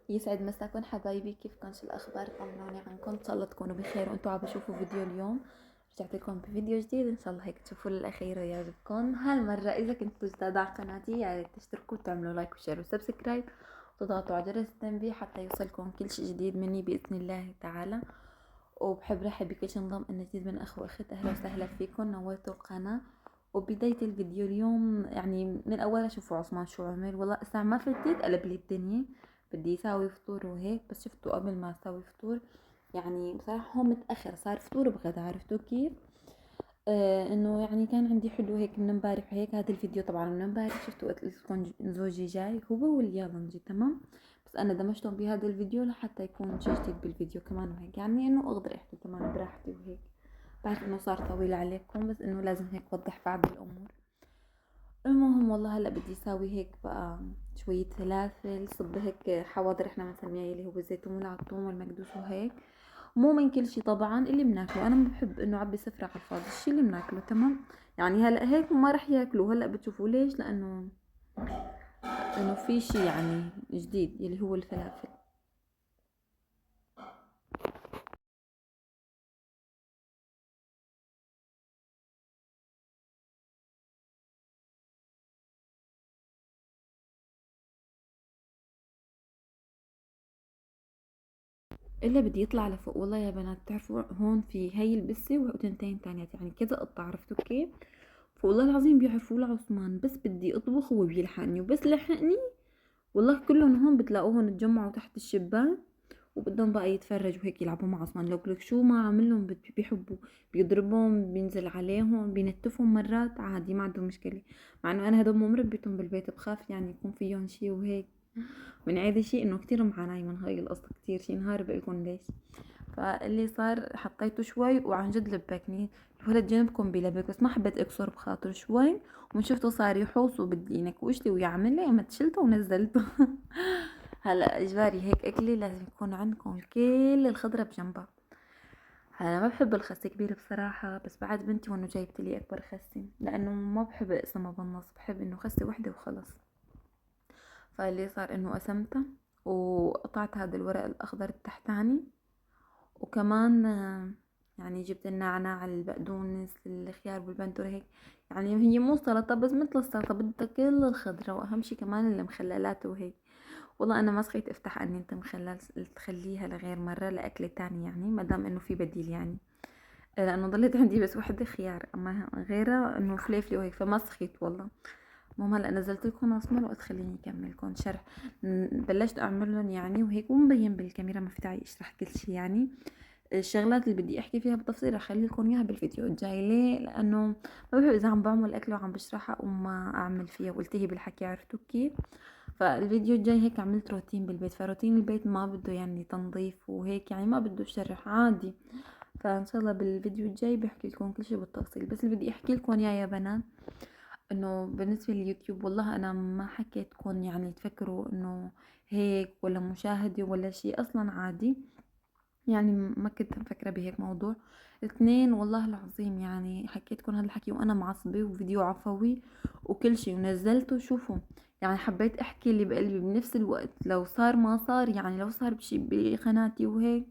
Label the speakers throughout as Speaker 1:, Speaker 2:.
Speaker 1: يسعد مساكم حبايبي، كيفكن؟ شو الاخبار؟ طمنوني عنكم، ان شاء الله تكونوا بخير وانتم عم بشوفوا فيديو اليوم. رجعت لكم بفيديو جديد، ان شاء الله هيك تشوفوا للاخير ويعجبكم. هالمره اذا كنتوا جداد على قناتي يا ريت تشتركوا وتعملوا لايك وشير وسبسكرايب وتضغطوا على جرس التنبيه حتى يوصلكم كل شيء جديد مني باذن الله تعالى. وبحب رحب بكل شي انضم لنا جديد من اخ واخت، اهلا وسهلا فيكم، نورتوا القناه. وبداية الفيديو اليوم يعني من أول شوفوا عثمان شو عمل. والله الساعة ما فتت قلب لي الدنيا، بدي يساوي فطور وهيك، بس شفتوا قبل ما اسوي فطور يعني بصراحة هو متأخر، صار فطور بغدا، عرفتوا كيف؟ انه يعني كان عندي حلو هيك من امبارح وهيك. هذا الفيديو طبعا من امبارح، شفتوا قلت لكم زوجي جاي هو واليابنجي، تمام؟ بس انا دمجتهم بهذا الفيديو لحتى يكون شي جديد بالفيديو كمان وهيك، يعني انه اقدر احكي كمان براحتي وهيك. بعرف انه صار طويل عليكم بس انه لازم هيك اوضح بعض الامور. المهم والله هلا بدي اساوي هيك بقى شوية فلافل صب هيك حواضر احنا بنسميها، اللي هو الزيتون والعطوم والمكدوس وهيك. مو من كل شي طبعا اللي بناكله، انا ما بحب انه عبي سفرة على الفاضي، الشي اللي بناكله تمام. يعني هلا هيك ما رح ياكلوه، هلا بتشوفوا ليش، لانه في شي يعني جديد اللي هو الفلافل. الا بدي يطلع لفوق والله يا بنات. بتعرفوا هون في هاي البسة وتنتين تانيات، يعني كذا قطعة، عرفتوا كيف؟ فوالله العظيم بيعرفوا لعثمان بس بدي اطبخ هو بيلحقني، وبس لحقني والله كلهم هون بتلاقوهم اتجمعوا تحت الشباك وبدهم بقى يتفرجوا هيك يلعبوا مع عثمان. لو لك شو ما عاملهم بيحبوا، بيضربهم، بينزل عليهم، بينتفهم مرات عادي، ما عندهم مشكلة. مع انه انا هدول مو مربيتهم بالبيت، بخاف يعني يكون فيهم شي وهيك. من عيد شي انه كتير معاناة من هاي القصة، كتير شي نهار بقولكن ليش. فاللي صار حطيته شوي وعن جد لبكني. الولد جنبكم بيلبك بس ما حبيت اكسر بخاطر شوي، ومن شفته صار يحوص وبدي ينكوشلي ويعمل لي، قمت شلته ونزلته. هلا اجباري هيك اكلي لازم يكون عندكم كل الخضره بجنبها. هلا ما بحب الخس كبير بصراحة، بس بعد بنتي وانه جايبت لي اكبر خسي، لانه ما بحب اقسمها بالنص، بحب انه خسي وحدة وخلص. فاللي صار انه قسمتها وقطعت هذا الورق الاخضر التحتاني، وكمان يعني جبت النعناع، البقدونس، الخيار والبندورة هيك. يعني هي مو سلطة بس مثل السلطة، بدها كل الخضرة، واهم شي كمان المخللات وهيك. والله انا ما سخيت افتح اني انت مخلل تخليها لغير مرة لاكلة تانية، يعني ما دام انه في بديل يعني. لانه ضلت عندي بس وحدة خيار، اما غيرها انه فليفلي وهيك، فما سخيت والله. المهم هلا نزلت لكم اسمر وقت خليني اكمل لكم شرح. بلشت اعمل لهم يعني وهيك، ومبين بالكاميرا ما في داعي اشرح كل شي يعني. الشغلات اللي بدي احكي فيها بالتفصيل رح اخلي لكم اياها بالفيديو الجاي. ليه؟ لانه ما بحب اذا عم بعمل اكل وعم بشرحها وما اعمل فيها والتهي بالحكي، عرفتوا كيف؟ فالفيديو الجاي هيك عملت روتين بالبيت، فروتين البيت ما بده يعني تنظيف وهيك، يعني ما بده شرح عادي. فان شاء الله بالفيديو الجاي بحكي لكم كل شيء بالتفصيل. بس اللي بدي احكي لكم يا بنات، انه بالنسبه لليوتيوب والله انا ما حكيتكم يعني تفكروا انه هيك ولا مشاهده ولا شيء، اصلا عادي. يعني ما كنت مفكرة بهيك موضوع. اثنين والله العظيم يعني حكيتكم هذا الحكي وانا معصبة، وفيديو عفوي وكل شي ونزلته. شوفوا يعني حبيت احكي اللي بقلبي بنفس الوقت، لو صار ما صار يعني، لو صار بشي بقناتي وهيك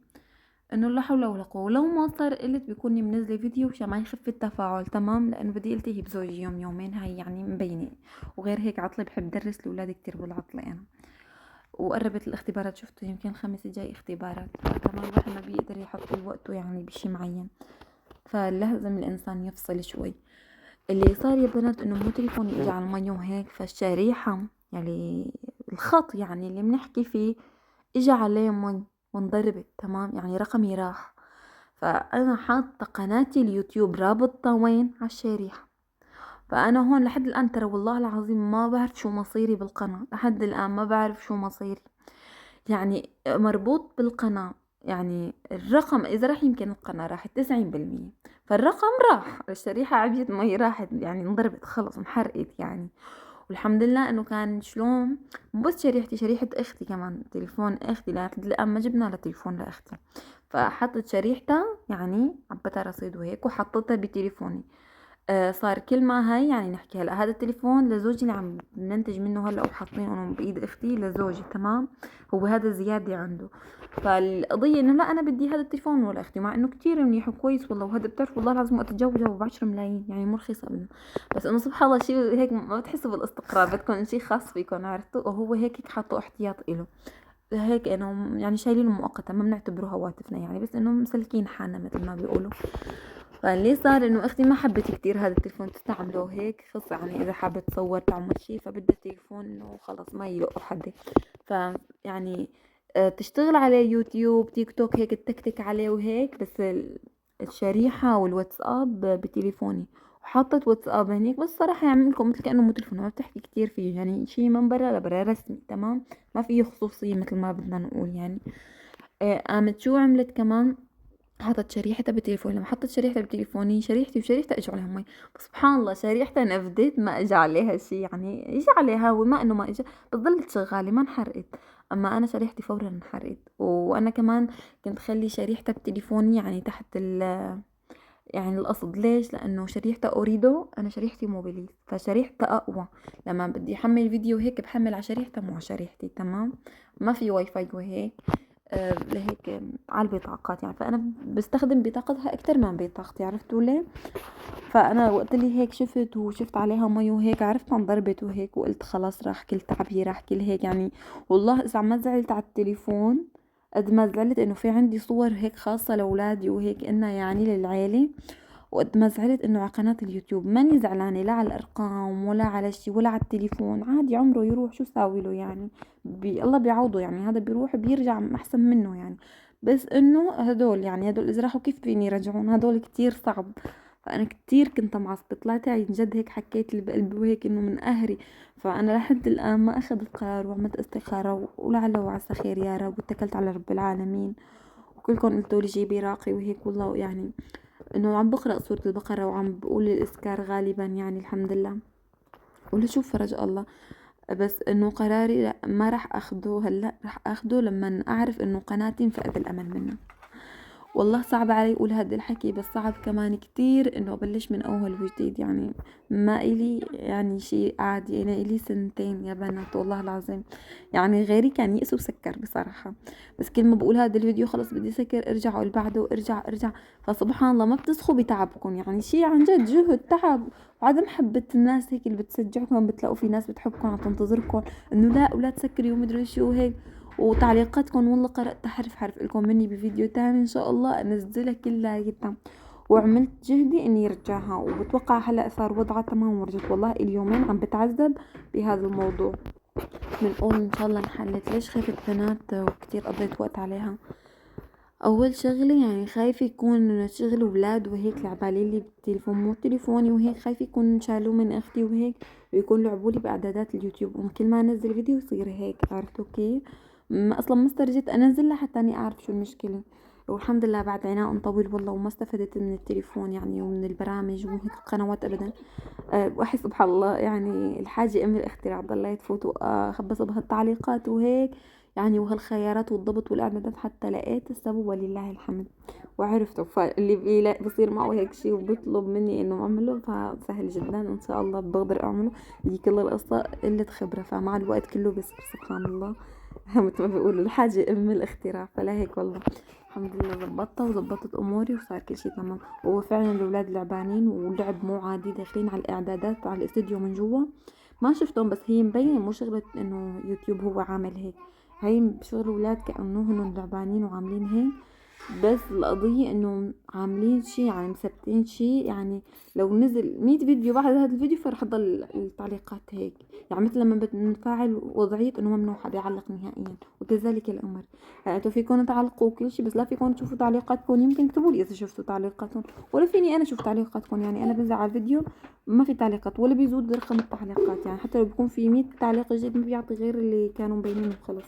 Speaker 1: انه لا حول ولا قوة، ولو ما صار قلت بيكوني منزلة فيديو مشان ما يخف التفاعل، تمام؟ لانه بدي التهي بزوجي يوم يومين، هاي يعني مبينة. وغير هيك عطلة، بحب درس الاولاد كتير بالعطلة انا. وقربت الاختبارات، شفتوا يمكن الخميس الجاي اختبارات، فكمان الواحد ما بيقدر يحط وقته يعني بشي معين، فلازم الانسان يفصل شوي. اللي صار يا بنات انه مو تليفوني اجى على المي وهيك، فالشريحة يعني الخط يعني اللي بنحكي فيه اجى عليه مي وانضربت، تمام؟ يعني رقمي راح. فانا حاطة قناتي اليوتيوب رابطة وين على الشريحة. فانا هون لحد الان ترى والله العظيم ما بعرف شو مصيري بالقناة، لحد الان ما بعرف شو مصيري. يعني مربوط بالقناة، يعني الرقم اذا راح يمكن القناة راحت 90%، فالرقم راح، الشريحة عبيت مي راحت يعني انضربت خلص انحرقت يعني. والحمد لله انه كان شلون، مو بس شريحتي، شريحة اختي كمان، تليفون اختي لحد الان ما جبنا لها تليفون لاختي. فحطت شريحتها يعني عبتها رصيد وهيك وحطتها بتليفوني. صار كل ما هاي يعني نحكي هلا هذا التليفون لزوجي اللي عم ننتج منه هلا وحاطينه بايد اختي لزوجي، تمام. هو هذا زيادة عنده. فالقضية انه لا انا بدي هذا التليفون ولا اختي، مع انه كتير منيح وكويس والله، وهذا بتعرف والله العظيم وقت اتجوزه ب10 ملايين يعني مو رخيص ابدا. بس انه سبحان الله شيء هيك ما بتحسوا بالاستقرار، بدكم شيء خاص فيكم، عرفتوا؟ وهو هيك حاطه احتياط إله، هيك انه يعني شايلينه مؤقتا، ما بنعتبره هواتفنا يعني، بس انه مسلكين حالنا مثل ما بيقولوا. فاللي صار انه اختي ما حبت كتير هذا التليفون تستعمله هيك، خص يعني اذا حابة تصور تعمل شي، فبدها تليفون انه خلص ما يوقف حد. ف يعني تشتغل عليه يوتيوب تيك توك هيك تتكتك عليه وهيك، بس الشريحة والواتساب بتليفوني، وحطت واتساب هنيك، بس صراحة يعمل لكم مثل كأنه مو تليفون، ما بتحكي كتير فيه يعني، شي من برا لبرا رسمي، تمام. ما فيه خصوصية مثل ما بدنا نقول يعني. قامت شو عملت كمان، حطت شريحتها بتليفوني. لما حطت شريحتها بتليفوني، شريحتي وشريحتها اجوا عليهم مي. بس سبحان الله شريحتها نفدت، ما اجى عليها شي يعني، اجى عليها وما انه ما اجى، بس ضلت شغالة ما انحرقت. اما انا شريحتي فورا انحرقت. وانا كمان كنت خلي شريحتها بتليفوني يعني تحت يعني القصد، ليش؟ لانه شريحتها اوريدو، انا شريحتي موبيليز، فشريحتها اقوى. لما بدي احمل فيديو هيك بحمل على شريحتها مو على شريحتي، تمام. ما في واي فاي وهيك. لهيك على البطاقات يعني، فانا بستخدم بطاقتها اكتر من بطاقتي، عرفتوا ليه؟ فانا وقت اللي هيك شفت وشفت عليها مي وهيك، عرفت انضربت وهيك، وقلت خلاص راح كل تعبي، راح كل هيك يعني. والله اذا ما زعلت على التليفون قد ما زعلت انه في عندي صور هيك خاصة لاولادي وهيك انها يعني للعيلة، وقد ما زعلت انه على قناة اليوتيوب. ماني زعلانة لا على الارقام ولا على شي ولا على التليفون، عادي عمره يروح شو ساوي له يعني، الله بيعوضه يعني، هذا بيروح بيرجع احسن منه يعني. بس انه هدول يعني هدول اذا راحوا كيف فيني يرجعون، هدول كتير صعب. فانا كتير كنت معصبة، طلعت عن جد هيك حكيت اللي بقلبي وهيك انه من قهري. فانا لحد الان ما اخذت قرار، وعملت استخارة ولعله وعسى خير يا رب، واتكلت على رب العالمين. وكلكم قلتولي جيبي راقي وهيك، والله يعني انه عم بقرأ سورة البقرة وعم بقول الإذكار غالبا يعني الحمد لله، ولشوف فرج الله. بس انه قراري لا ما راح اخده هلا، راح اخده لما اعرف انه قناتي انفقد الامل منها. والله صعب علي اقول هاد الحكي، بس صعب كمان كتير انه ابلش من اول وجديد يعني. ما الي يعني شي عادي، انا الي سنتين يا بنات والله العظيم. يعني غيري كان يأس وسكر بصراحة، بس كل ما بقول هذا الفيديو خلص بدي سكر، ارجع واللي بعده، ارجع. فسبحان الله ما بتسخوا بتعبكم يعني، شي عن جد جهد تعب، وعدم محبة الناس هيك اللي بتشجعكم، بتلاقوا في ناس بتحبكم عم تنتظركم انه لا ولا تسكري ومدري شو هيك. وتعليقاتكم والله قرأت حرف حرف لكم مني بفيديو تاني ان شاء الله انزلها كلها جدا. وعملت جهدي اني ارجعها، وبتوقع هلا صار وضعها تمام ورجعت. والله اليومين عم بتعذب بهذا الموضوع. بنقول ان شاء الله انحلت. ليش خفت بنات وكتير قضيت وقت عليها؟ اول شغله يعني خايفه يكون شغل ولاد وهيك لعبالي لي بالتليفون مو تليفوني وهيك، خايفه يكون شالوه من اختي وهيك، ويكون لعبوا لي باعدادات اليوتيوب، وكل ما انزل فيديو يصير هيك، عرفتوا كيف؟ ما اصلا ما استرجيت انزلها حتى اني اعرف شو المشكله. والحمد لله بعد عناء طويل والله، وما استفدت من التليفون يعني ومن البرامج وهيك القنوات ابدا. واحس سبحان الله يعني الحاجة ام الاختراع، ضليت فوت واخبص بهالتعليقات وهيك يعني، وهالخيارات والضبط والاعدادات، حتى لقيت السبب ولله الحمد وعرفته. فاللي بصير معه هيك شي وبيطلب مني انه اعمله، فسهل جدا ان شاء الله بقدر اعمله. هي كل القصة قلة خبرة، فمع الوقت كله بصير سبحان الله. مثل ما بيقولوا الحاجة ام الاختراع، فلا هيك والله الحمد لله زبطتها وزبطت اموري وصار كل شي تمام. وهو فعلا الاولاد لعبانين، ولعب مو عادي، داخلين على الاعدادات على الاستديو من جوا. ما شفتهم، بس هي مبين مو شغلة انه يوتيوب هو عامل هيك، هي شغل اولاد كأنه هن لعبانين وعاملين هيك. بس القضية انه عاملين شي يعني مثبتين شي يعني، لو نزل 100 فيديو بعد هذا الفيديو فرح تضل التعليقات هيك. يعني مثل لما بنفعل وضعية انه ممنوع حدا يعلق نهائيا، وكذلك الامر. يعني انتوا فيكم تعلقوا كل شي، بس لا فيكم تشوفوا تعليقاتكم. يمكن اكتبوا لي اذا شفتوا تعليقاتكم، ولا فيني انا اشوف تعليقاتكم يعني. انا بنزل على الفيديو ما في تعليقات، ولا بيزود رقم التعليقات يعني، حتى لو بيكون في 100 تعليق جديد ما بيعطي غير اللي كانوا مبينين وخلص.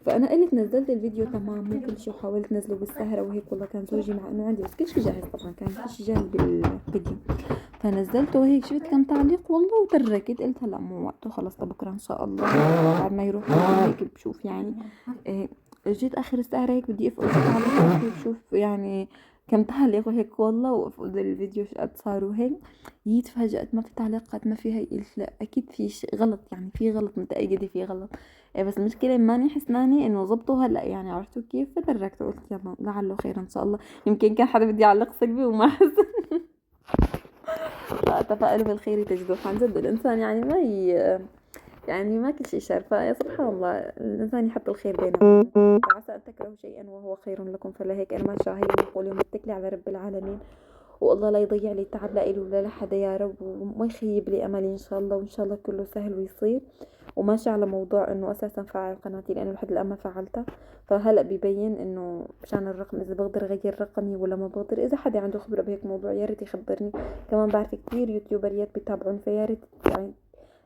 Speaker 1: فانا قلت نزلت الفيديو تمام مو كل شي، وحاولت نزله بالسهرة وهيك. والله كان زوجي مع انه عندي بس كل شي جاهز، طبعا كان كل شي جاهز بالفيديو. فنزلته وهيك شفت كم تعليق والله وتركت، قلت هلا مو وقته خلص، بكره ان شاء الله بعد ما يروح هيك بشوف يعني. إيه، جيت اخر السهرة هيك بدي افقد تعليقات بشوف يعني كم تعليق وهيك والله، وقف الفيديو شقد صار وهيك. جيت فجأة ما في تعليقات ما في هي، قلت لا أكيد في شيء غلط، يعني في غلط، متأكدة في غلط. إيه بس المشكلة ماني حسناني إنه زبطوا هلأ، يعني عرفتوا كيف؟ فتركت وقلت يلا لعله خير إن شاء الله. يمكن كان حدا بده يعلق سلبي وما حس. تفائلوا بالخير تجدوه. عن جد الإنسان يعني ما يعني ما كل شيء شر، فيا سبحان الله الإنسان يحط الخير بينهم. فعسى أن تكرهوا شيئا وهو خير لكم، فلهيك أنا ما شاء هي نقول يوم اتكلي على رب العالمين، والله لا يضيع لي تعب لا إلي ولا لحدا يا رب، وما يخيب لي أملي إن شاء الله، وإن شاء الله كله سهل ويصير. وماشي على موضوع إنه أساسا فعل قناتي لأنه لحد الآن ما فعلتها، فهلأ ببين إنه مشان الرقم إذا بقدر أغير رقمي ولا ما بقدر. إذا حدا عنده خبرة بهيك موضوع يا ريت يخبرني. كمان بعرف كتير يوتيوبريات بيتابعون، فيا ريت يعني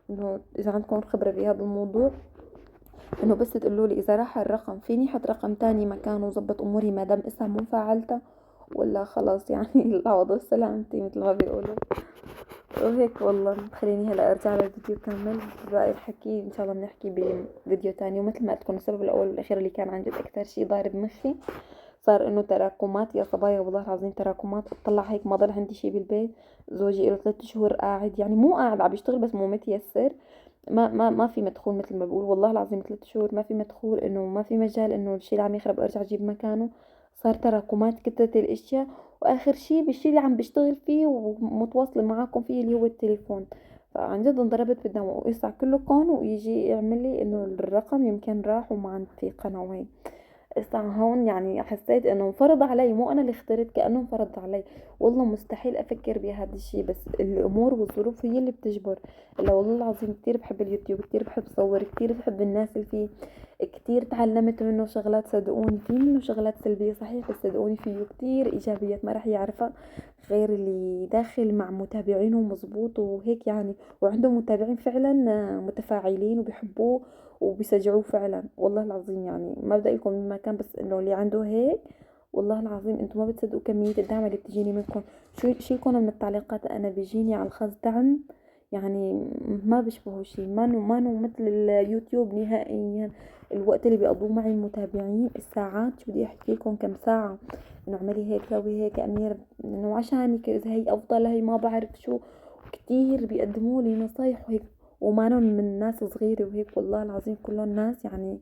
Speaker 1: إنه إذا عندكم خبرة بهذا الموضوع إنه بس تقولولي إذا راح الرقم فيني حط رقم تاني مكانه وظبط أموري ما دام إسا مو فعلتها، ولا خلاص يعني العوض والسلامتي مثل ما بيقولوا. وهيك والله خليني هلا ارجع للفيديو كامل، باقي الحكي ان شاء الله بنحكي بفيديو تاني. ومثل ما قلت لكم السبب الاول والاخير اللي كان عن جد اكثر شيء ضارب مخي صار انه تراكمات يا صبايا، والله العظيم تراكمات. اطلع هيك ما ضل عندي شيء بالبيت. زوجي له 3 شهور قاعد، يعني مو قاعد عم يشتغل بس مو متيسر، ما في مدخول مثل ما بقول. والله العظيم 3 شهور ما في مدخول، انه ما في مجال انه الشيء اللي عم يخرب ارجع اجيب مكانه. صار تراكمات كترة الاشياء. واخر شيء بالشيء اللي عم بشتغل فيه ومتواصلة معاكم فيه اللي هو التليفون. فعن جد انضربت بالدم ويسع كله كون ويجي يعمل لي انه الرقم يمكن راح وما عند في قناة وهي. هون يعني حسيت انه انفرض علي، مو انا اللي اخترت، كأنه انفرض علي. والله مستحيل افكر بهذا الشيء، بس الامور والظروف هي اللي بتجبر. لا والله العظيم كتير بحب اليوتيوب، كتير بحب صور، كتير بحب الناس اللي فيه، كتير تعلمت منه شغلات. صدقوني في منه شغلات سلبية صحيح، بس صدقوني فيه كتير ايجابيات ما راح يعرفها غير اللي داخل مع متابعينه مزبوط وهيك يعني. وعنده متابعين فعلا متفاعلين وبيحبوه وبيشجعوه فعلا. والله العظيم يعني ما بدي لكم من مكان، بس انه اللي عنده هيك والله العظيم انتم ما بتصدقوا كمية الدعم اللي بتجيني منكم. شو شيلكم من التعليقات انا بيجيني على الخاص دعم يعني ما بيشبهوا شي. ما نو مثل اليوتيوب نهائيا. الوقت اللي بيقضوه معي المتابعين الساعات، شو بدي احكي لكم كم ساعة، انه اعملي هيك سوي هيك امير، انه عشانك اذا هي افضل هي ما بعرف شو. كتير بيقدموا لي نصايح وهيك، ومانن من ناس صغيرة وهيك. والله العظيم كلهم ناس يعني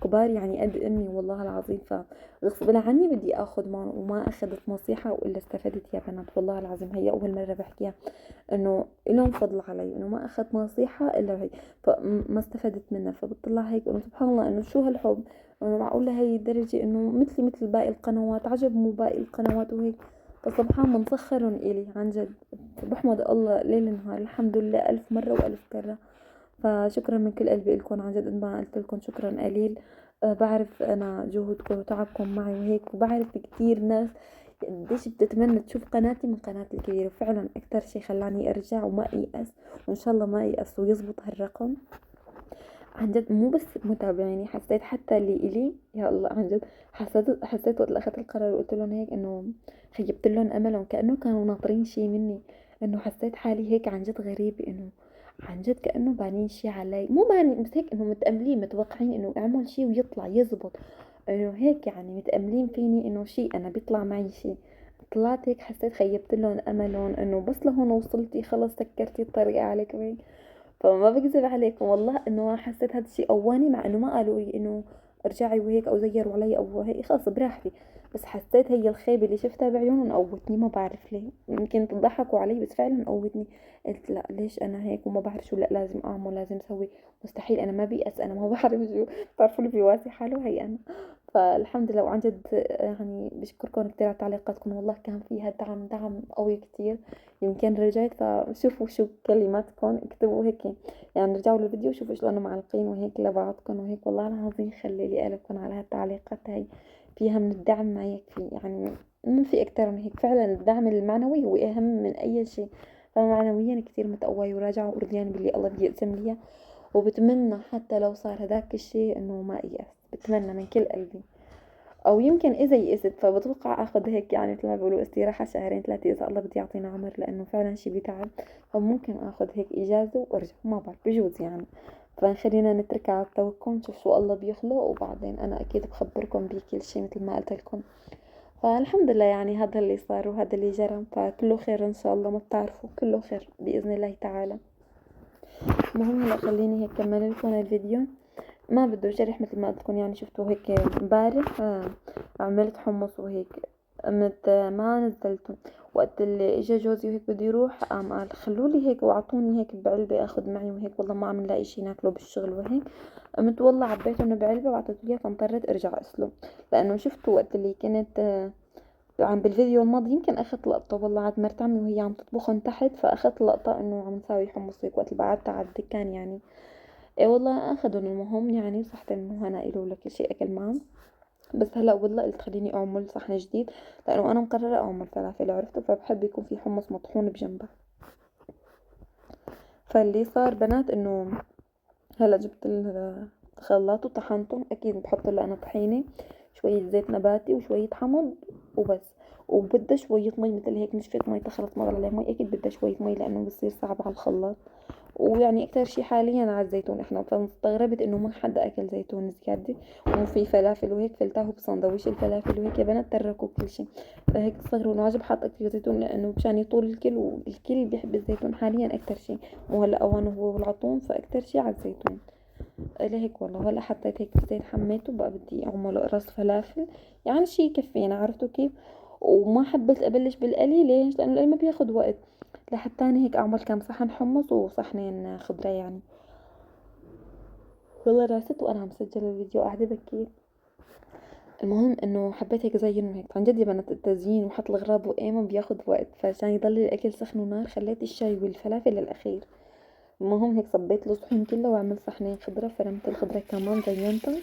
Speaker 1: كبار، يعني قد امي والله العظيم. فغصب عني بدي اخذ معه، وما اخذت نصيحة والا استفدت يا بنات. والله العظيم هي اول مرة بحكيها انه الهم فضل علي انه ما اخذت نصيحة الا هي، فما استفدت منها. فبطلع هيك انه سبحان الله انه شو هالحب، انه معقولة هي الدرجة انه مثلي مثل باقي القنوات، عجب مو باقي القنوات وهيك. فسبحان من سخرهم الي عن جد. بحمد الله ليل نهار الحمد لله الف مرة والف كرة. فشكرا من كل قلبي لكم عن جد، ما قلت لكم شكرا قليل. بعرف انا جهودكم وتعبكم معي وهيك، وبعرف كتير ناس قديش بتتمنى تشوف قناتي من قناتي الكبيرة. وفعلا اكتر شي خلاني ارجع وما ايأس، وان شاء الله ما يأس ويزبط هالرقم. عن جد مو بس متابعيني، حسيت حتى اللي إلي يا الله عن جد. حسيت وقت اخذت القرار وقلت لهم هيك انه خيبت لهم املهم، كأنه كانوا ناطرين شي مني. انه حسيت حالي هيك عن جد غريبة، انه عن جد كأنه بانين شي علي، مو بانين بس هيك انه متأملين متوقعين انه اعمل شي ويطلع يزبط. انه هيك يعني متأملين فيني انه شي انا بيطلع معي شي. طلعت هيك حسيت خيبت لهم املهم، انه بس لهون وصلتي خلص سكرتي الطريق عليك وهيك. فما بكذب عليكم والله انه حسيت هذا الشيء قواني، مع انه ما قالوا لي انه ارجعي وهيك او زيروا علي او هيك، خلص براحتي. بس حسيت هي الخيبة اللي شفتها بعيونهم قوتني، ما بعرف ليه، يمكن تضحكوا علي بس فعلا قوتني. قلت لا ليش انا هيك وما بعرف شو، لا لازم اعمل لازم اسوي. مستحيل انا ما بيأس، انا ما بعرف شو. بتعرفوا اللي بيواسي حاله هي انا. فالحمد لله وعن جد يعني بشكركم كتير على تعليقاتكم، والله كان فيها دعم قوي كتير. يمكن رجعت فشوفوا شو كلماتكم اكتبوا هيك، يعني رجعوا للفيديو شوفوا شلون معلقين وهيك لبعضكم وهيك. والله العظيم يخلي لي قلبكم على هالتعليقات هاي، فيها من الدعم ما يكفي يعني. ما في اكتر من هيك، فعلا الدعم المعنوي هو اهم من اي شيء. فمعنويا كتير متقوية وراجعة وارضيان باللي الله بده يقسم لي. وبتمنى حتى لو صار هداك الشيء انه ما ييأس، بتمنى من كل قلبي. او يمكن اذا يئست فبتوقع اخذ هيك يعني مثل ما بيقولوا استراحة شهرين ثلاثة اذا الله بده يعطينا عمر، لانه فعلا شي بيتعب. فممكن اخذ هيك اجازة وارجع، ما بعرف بجوز يعني. فخلينا نترك على التوكل نشوف شو الله بيخلق، وبعدين انا اكيد بخبركم بكل شي مثل ما قلت لكم. فالحمد لله يعني هذا اللي صار وهذا اللي جرى، فكله خير ان شاء الله، ما بتعرفوا كله خير باذن الله تعالى. المهم هلا خليني هيك كمل لكم الفيديو. ما بده جرح مثل ما قلت لكم، يعني شفتوا هيك امبارح عملت حمص وهيك، قمت ما نزلته. وقت اللي اجى جوزي وهيك بده يروح قام قال خلولي هيك واعطوني هيك بعلبة اخذ معي وهيك، والله ما عم نلاقي شي ناكله بالشغل وهيك. قمت والله عبيتهم بعلبة وعطيته اياه، فاضطريت ارجع اسله. لانه شفتوا وقت اللي كنت عم بالفيديو الماضي يمكن اخذت لقطة، والله عاد مرت عمي وهي عم تطبخهم تحت، فاخذت لقطة انه عم نساوي حمص هيك وقت اللي بعدت على الدكان يعني. ايه والله اخذن المهم يعني، صحت انه هنا الو لكل شيء اكل معه. بس هلا والله قلت خليني اعمل صحن جديد، لانه انا مقررة اعمل فلافل عرفتوا، فبحب يكون في حمص مطحون بجنبه. فاللي صار بنات انه هلا جبت الخلاط وطحنته، اكيد بحط له انا طحينة، شوية زيت نباتي وشوية حمض وبس. وبدها شوية مي مثل هيك نشفت مي تخلص ما ضل عليها مي، اكيد بدها شوية مي لانه بصير صعب على الخلاط. ويعني اكتر شي حاليا على الزيتون احنا، فاستغربت انه ما حدا اكل زيتون زيادة. وفي فلافل وهيك فلتاه بصندويش الفلافل وهيك، يا بنات تركوا كل شي. فهيك استغربوا انه عجب حاط اكل زيتون، لانه مشان يطول الكل، والكل بيحب الزيتون حاليا اكتر شي. وهلا اوانه هو والعطون، فاكتر شي على الزيتون. لهيك والله هلا حطيت هيك الزيت حميته، بقى بدي اعمل قرص فلافل يعني شي يكفينا عرفتوا كيف. وما حبيت ابلش بالقلي، ليش؟ لانه القلي ما بياخد وقت. لحتى أنا هيك اعمل كام صحن حمص وصحنين خضرة يعني. والله راسيت وانا عم سجل الفيديو قاعدة بكير. المهم انه حبيت هيك زينه هيك عن جد يا بنات، التزيين وحط الغراض وايمن بياخد وقت، فعشان يضل الاكل سخن ونار خليت الشاي والفلافل للاخير. المهم هيك صبيت له صحن كله وعملت صحنين خضرة، فرمت الخضرة كمان زينتها،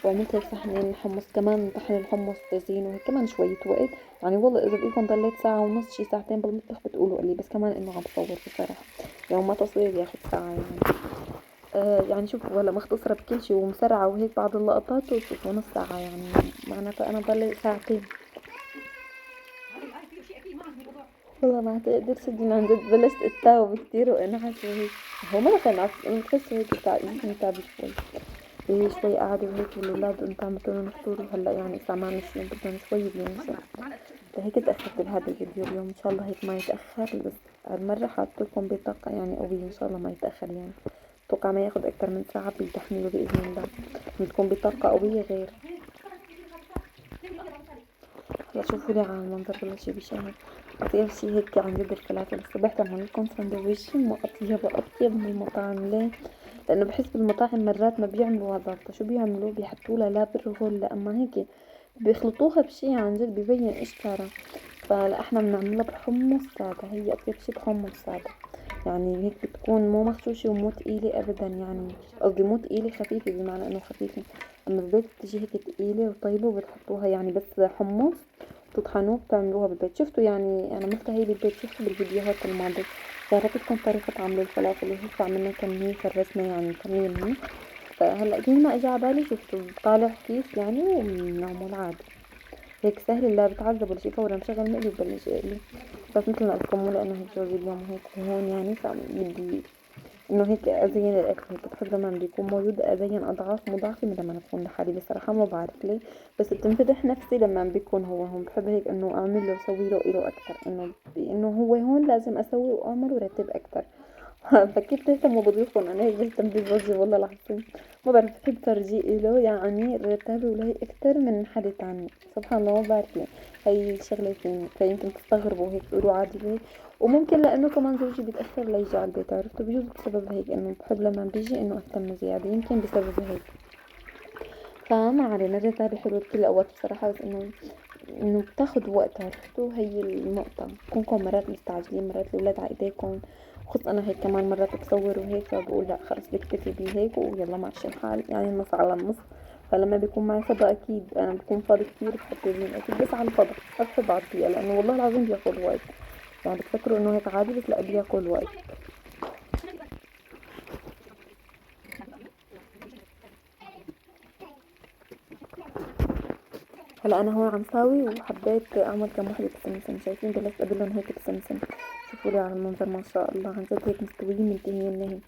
Speaker 1: وعملت هيك صحنين حمص كمان، طحن الحمص تزيين وهيك كمان شوية وقت. يعني والله اذا بدكم ضليت ساعة ونص شي ساعتين بالمطبخ بتقولوا لي، بس كمان انه عم بصور بصراحة، يعني ما تصوير بياخد ساعة يعني. يعني شوفوا هلا مختصرة بكل شي ومسرعة وهيك بعض اللقطات، وشوفوا نص ساعة يعني، معناتها انا ضل ساعتين. والله ما تقدر صدقني عن جد بلشت اتاوب كتير وانعس وهيك. هو ما دخل انعس، بتحس هيك يمكن تعب شوي. هي شوي قعدة وهيك، والولاد انت عم لهم فطور، وهلا يعني الساعة 8 نص بدهم شوي بينسوا. فهيك تأخرت بهذا الفيديو اليوم، ان شاء الله هيك ما يتأخر، بس هالمرة حاطلكم بطاقة يعني قوية، ان شاء الله ما يتأخر يعني. اتوقع ما ياخد اكتر من ساعة بالتحميل بإذن الله، بتكون بطاقة قوية غير. هلا شوفوا لي على المنظر ولا شي بشهي. اطيب شي هيك عن جد الفلافل الصبح تعمل لكم سندويش مو اطيب واطيب من المطاعم. ليه؟ لانه بحس بالمطاعم مرات ما بيعملوا ضابطة، شو بيعملوا؟ بيحطوا لها لا برغل لا اما هيك بيخلطوها بشي عن جد ببين ايش ترى. فلا احنا بنعملها بحمص سادة، هي اطيب شي بحمص سادة. يعني هيك بتكون مو مغشوشة ومو تقيلة ابدا يعني، قصدي مو تقيلة خفيفة بمعنى انه خفيفة. اما بالبيت بتجي هيك تقيلة وطيبة وبتحطوها يعني بس حمص، بتطحنوه بتعملوها بالبيت. شفتوا يعني انا عملتها هي بالبيت، شفتوا بالفيديوهات الماضية جربتكم طريقة عمل الفلافل وهيك، عملنا كمية فرزنا يعني كمية منيح. فهلا كل ما اجى عبالي شفتوا بطالع كيس يعني وبنعمل عادي هيك سهل، لا بتعذب ولا شي، فورا بشغل مقلي وبلش اقلي. بس مثل ما قلتلكم مو لانه هيك جوزي اليوم هيك هون يعني، فبدي انه هيك ازين الاكل هيك، بحب لما بده يكون موجود ازين اضعاف مضاعفة من لما اكون لحالي بصراحة، ما بعرف ليه. بس بتنفتح نفسي لما بيكون هو هون، بحب هيك انه اعمل له واسوي له إله اكتر، انه هو هون لازم اسوي واعمل وارتب اكتر. فكيف تهتموا بضيوفكم؟ انا هيك بهتم بزوجي والله العظيم. ما بعرف بحب ترجيقي له يعني رتابي وله اكتر من حدا تاني، سبحان الله ما بعرف ليه. هي الشغلة فيني، فيمكن تستغربوا هيك تقولوا عادي ليه. وممكن لانه كمان زوجي بيتاخر ليجي على البيت عرفتوا، بجوز بسبب هيك انه بحب لما بيجي انه اهتم زياده، يمكن بسبب هيك. فما علينا، الرتابة حلوة بكل الاوقات بصراحة، بس انه بتاخد وقت عرفتوا، هي النقطة. كونكم مرات مستعجلين، مرات الاولاد على ايديكم، خص انا هيك كمان مرات بصور وهيك، فبقول لا خلص بكتفي بهيك ويلا ماشي الحال يعني، النص على النص. فلما بيكون معي فضا اكيد انا بكون فاضي كتير بحب يزين اكيد، بس على الفضا ما بحب على الضيقة، لانه والله العظيم بياخد وقت. يعني بتفكروا انه هيك عادي، بس لا بياكل وقت. هلا انا هون عم ساوي وحبيت اعمل كم وحده بسمسم، شايفين بلشت ادلهم هيك بسمسم. شوفوا لي على المنظر ما شاء الله عن جد هيك مستويين منتهيين نهي.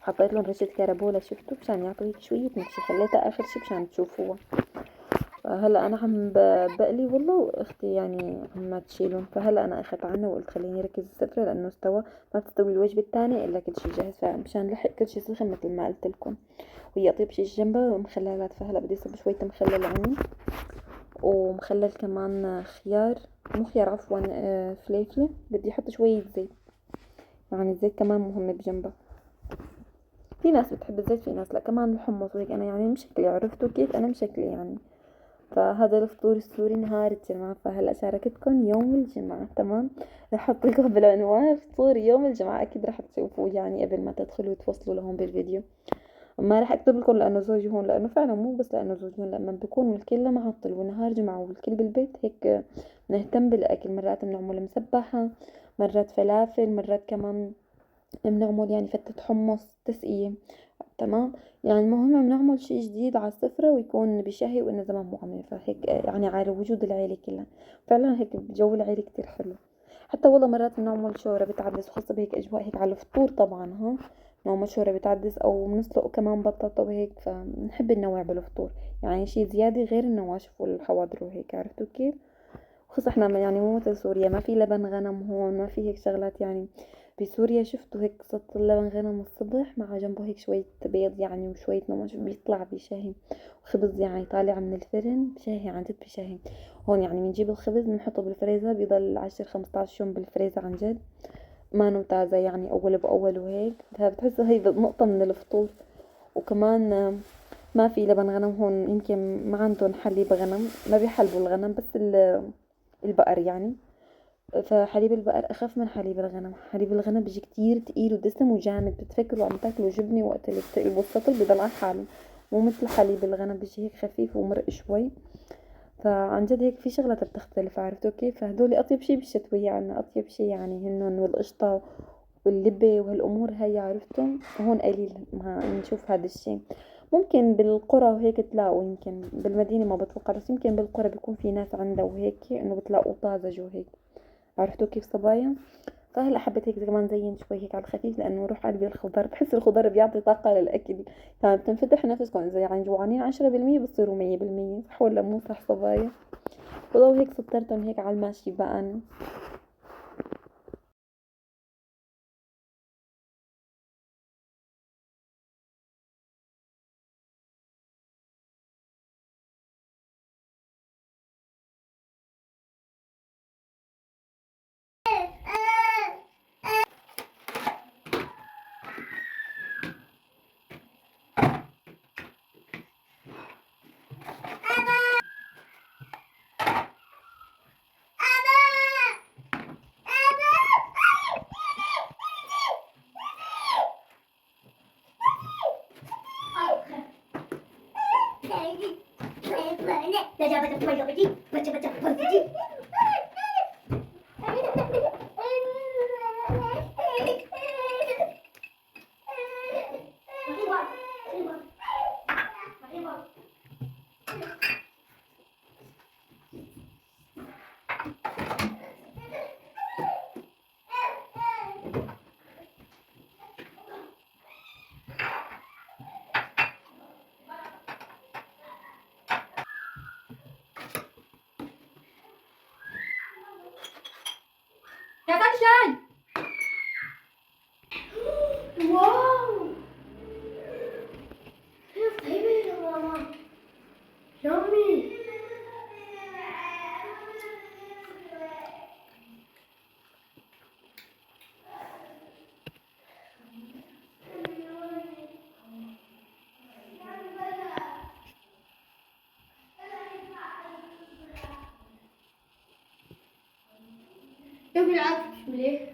Speaker 1: وحطيت لهم رشة كربولا شفتوا مشان يعطوا هيك شوية نكشة، خليتها اخر شي مشان تشوفوها. فهلا انا عم بقلي والله، واختي يعني عم تشيلهم. فهلا انا اخذت عنه وقلت خليني ركز السفرة لانه استوى. ما بتستوي الوجبة الثانية الا كل شي جاهز، فمشان لحق كل شي سخن مثل ما قلت لكم. وهي اطيب شي جنبها مخللات، فهلا بدي اصب شوية مخلل عندي، ومخلل كمان خيار، مو خيار عفوا، فليفلة. بدي احط شوية زيت، يعني الزيت كمان مهم بجنبها. في ناس بتحب الزيت، في ناس لا. كمان الحمص وهيك. انا يعني مشكلة، عرفتوا كيف انا مشكلة يعني. فهذا الفطور السوري نهار الجمعة. فهلا شاركتكم يوم الجمعة، تمام. رح احط لكم بالعنوان فطور يوم الجمعة، اكيد رح تشوفوه يعني قبل ما تدخلوا وتوصلوا لهون بالفيديو. ما رح اكتب لكم لانه زوجي هون، لانه فعلا مو بس لانه زوجي هون، لما بكون الكل معطل ونهار جمعة والكل بالبيت هيك نهتم بالاكل. مرات بنعمل مسبحة، مرات فلافل، مرات كمان بنعمل يعني فتة حمص تسقية، تمام. يعني المهم بنعمل شي جديد على السفرة ويكون بشهي وإنه زمان مو عاملين. فهيك يعني على وجود العيلة كلها، فعلا هيك جو العيلة كتير حلو. حتى والله مرات بنعمل شوربة عدس، وخاصة بهيك أجواء هيك على الفطور طبعا. ها، نعمل شوربة عدس أو بنسلق كمان بطاطا وهيك. فبنحب ننوع بالفطور، يعني شي زيادة غير النواشف والحواضر وهيك، عرفتوا كيف. خص احنا يعني مو مثل سوريا، ما في لبن غنم هون، ما في هيك شغلات يعني. بسوريا شفتوا هيك قصة اللبن غنم الصبح مع جنبه هيك شوية بيض يعني وشوية نمش، بيطلع بشهي. وخبز يعني طالع من الفرن بشهي، عن جد بشهي. هون يعني بنجيب الخبز بنحطه بالفريزر، بيضل 10 15 يوم بالفريزر، عن جد ما تازة يعني، أول بأول وهيك. فبتحسوا هي نقطة من الفطور. وكمان ما في لبن غنم هون، يمكن ما عندهم حليب غنم، ما بيحلبوا الغنم، بس البقر يعني. فحليب البقر اخف من حليب الغنم. حليب الغنم بيجي كتير تقيل ودسم وجامد، بتفكروا عم تاكلوا جبنة وقت اللي بتقلبوا السطل بيضل على حاله. مو مثل حليب الغنم بيجي هيك خفيف ومرق شوي. فعن جد هيك في شغلات بتختلف، عرفتوا كيف. فهدول اطيب شي بالشتوية عنا، اطيب شي يعني هنن والقشطة واللبة وهالامور هاي، عرفتم. هون قليل ما نشوف هذا الشي. ممكن بالقرى وهيك تلاقوا، يمكن بالمدينة ما بتوقع، بس يمكن بالقرى بيكون في ناس عندها وهيك انه بتلاقوا طازج وهيك، عرفتوا كيف صبايا. فهلا حبيت هيك كمان زين شوي هيك على الخفيف، لانه روح قلبي الخضار. بحس الخضار بيعطي طاقة للاكل، يعني بتنفتح نفسكم اذا يعني جوعانين 10% بتصيروا 100%. صح ولا مو صح صبايا؟ ولو هيك سطرتهم هيك على الماشي بقى أنا. يا فرشان، واو كيف طيبة يا ماما، يامي. يا بالعكس ليه؟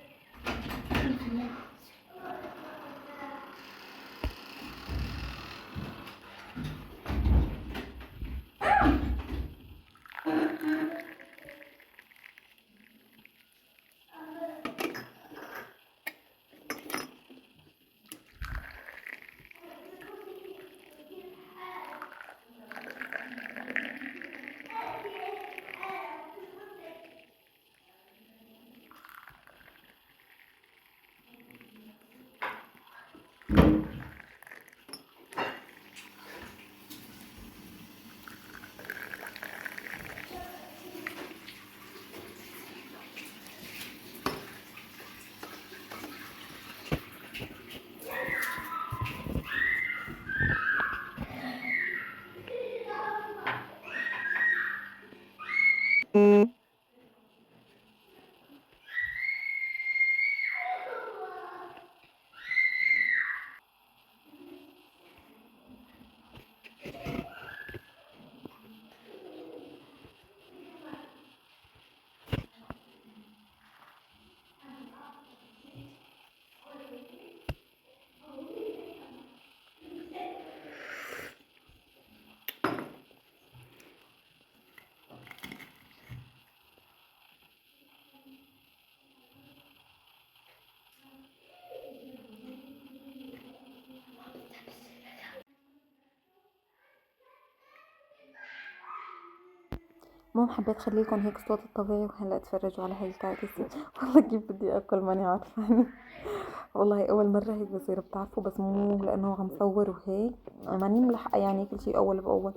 Speaker 1: المهم حبيت اخليلكم هيك صوت الطبيعي، وهلا تفرجوا على هاي الكعكة. والله كيف بدي اكل ماني عارفة يعني. والله اول مرة هيك بصير بتعرفوا، بس مو لانه عم صور وهيك ماني ملحقة يعني كل شي اول باول.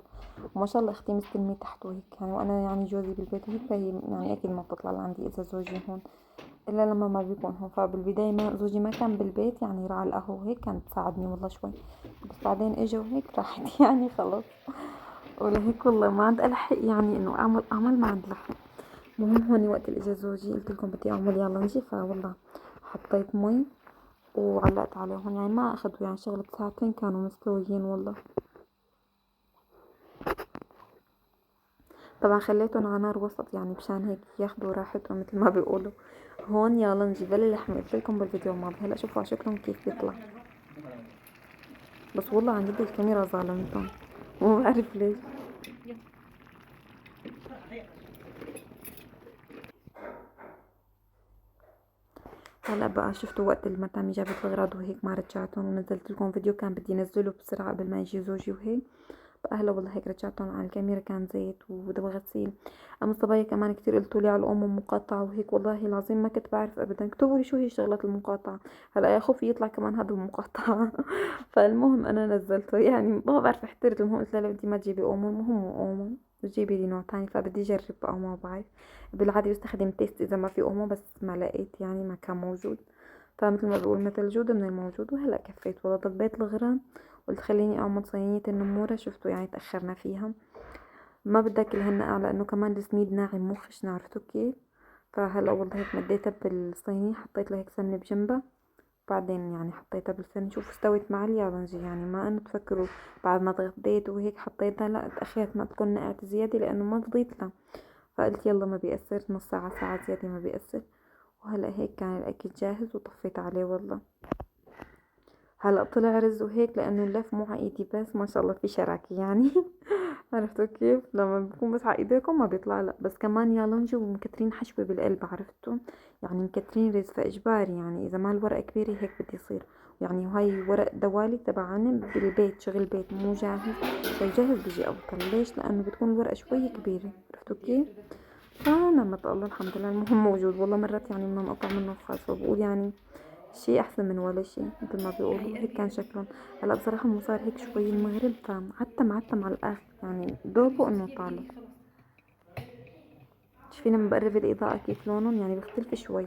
Speaker 1: وما شاء الله اختي مستلمة تحت وهيك يعني، وانا يعني جوزي بالبيت وهيك، فهي يعني اكيد ما بتطلع لعندي اذا زوجي هون الا لما ما بيكون هون. فبالبداية ما زوجي ما كان بالبيت يعني، راح على القهوة وهيك، كانت تساعدني والله شوي، بس بعدين اجا وهيك راحت يعني خلص. ولهيك والله ما عاد الحق يعني انه اعمل ما عاد لحق. المهم هوني وقت اللي اجا زوجي قلت لكم بدي اعمل يلا نجي، فوالله حطيت مي وعلقت عليهم، يعني ما اخذوا يعني شغلة ساعتين كانوا مستويين والله. طبعا خليتهم على نار وسط يعني مشان هيك ياخدوا راحتهم مثل ما بيقولوا. هون يلا نجيب اللحمة، قلت لكم بالفيديو الماضي، هلا شوفوا على شكلهم كيف بيطلع. بس والله عن جد الكاميرا ظالمتهم، مو بعرف ليش. هلا بقى شفتوا وقت المدام جابت الغراض وهيك ما رجعتهم، ونزلت لكم فيديو كان بدي انزله بسرعه قبل ما يجي زوجي وهيك. بقى هلا والله هيك رجعتهم على الكاميرا، كان زيت ودواء غسيل. اما الصبايا كمان كتير قلتوا لي على الام المقاطعه وهيك، والله العظيم ما كنت بعرف ابدا، اكتبوا لي شو هي شغلات المقاطعه. هلا يا خوفي يطلع كمان هذا المقاطعه. فالمهم انا نزلته يعني ما بعرف احترت. المهم قلت لها بدي ما تجيبي اومو، المهم اومو جيبي لي نوع تاني، فبدي اجرب بقى ما بعرف. بالعادة بستخدم تيست اذا ما في اومو، بس ما لقيت يعني ما كان موجود. فمثل ما بقول مثل الجود من الموجود. وهلا كفيت والله ضبيت الغرام، قلت خليني اعمل صينية النمورة. شفتوا يعني تأخرنا فيها، ما بدك الهنا لانه كمان السميد ناعم مو خشن، عرفتوا كيف. فهلا والله هيك مديتها بالصينية، حطيت له هيك سمنة بجنبها، بعدين يعني حطيتها بالفرن. شوفوا استوت مع اليابنجي يعني، ما انه تفكروا بعد ما تغديت وهيك حطيتها، لا تأخرت ما تكون نقعت زيادة لانه ما فضيت لها. فقلت يلا ما بيأثر، نص ساعة ساعة زيادة ما بيأثر. وهلا هيك كان الاكل جاهز وطفيت عليه والله. هلا طلع رز وهيك لانه اللف مو على ايدي بس، ما شاء الله في شراكة يعني. عرفتوا كيف لما بكون بس على ايديكم ما بيطلع. لا بس كمان يا لونجي ومكترين حشوة بالقلب، عرفتوا يعني مكترين رز، فاجباري يعني اذا ما الورقة كبيرة هيك بدي يصير. يعني وهاي ورق دوالي تبع عنب بالبيت، شغل بيت مو جاهز. فالجاهز بيجي افضل، ليش؟ لانه بتكون الورقة شوي كبيرة، عرفتوا كيف. فنعمة الله الحمد لله المهم موجود. والله مرات يعني بدنا نقطع منه خالص، فبقول يعني شي احسن من ولا شي مثل ما بيقولوا. هيك كان شكلهم. هلا بصراحة مو صار هيك شوي المغرب، فمعتم على الاخر يعني، دوبه انه طالع. شايفين لما بقرب الاضاءة كيف لونهم يعني بيختلف شوي.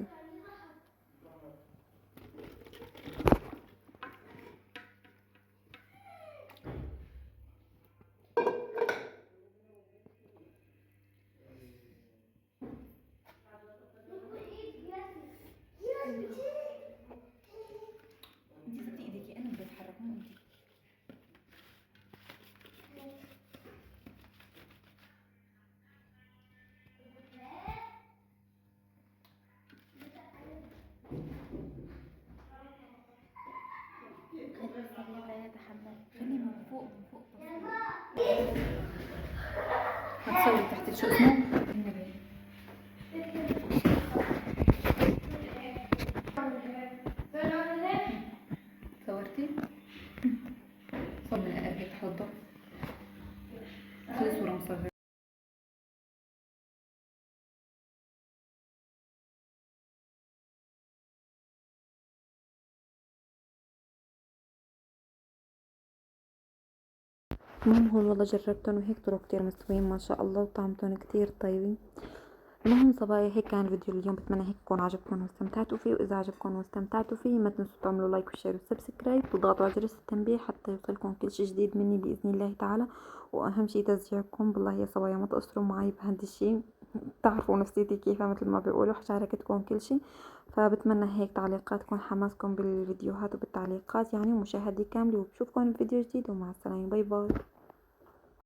Speaker 1: انتي فتي ايديكي، انا بدي اتحرك مو انتي. خلي السريع لا يتحمل، خلي من فوق من فوق هتسوي تحت شو اسمه النبي. صورتي صور من هيك حوضه، خلي صورة مصغرة. المهم هون والله جربتهم وهيك طلعوا كتير مستويين ما شاء الله، وطعمتهم كتير طيبين. المهم صبايا هيك كان الفيديو اليوم، بتمنى هيك يكون عجبكم واستمتعتوا فيه. واذا عجبكم واستمتعتوا فيه ما تنسوا تعملوا لايك وشير وسبسكرايب، وتضغطوا على جرس التنبيه حتى يوصلكم كل شي جديد مني باذن الله تعالى. واهم شي تشجيعكم بالله يا صبايا، ما تقصروا معي بهذا الشي. تعرفوا نفسيتي كيفها مثل ما بيقولوا، شاركتكم كل شي. فبتمنى هيك تعليقاتكم حماسكم بالفيديوهات وبالتعليقات يعني، ومشاهدة كاملة، وبشوفكم بفيديو جديد، ومع السلامة، باي باي.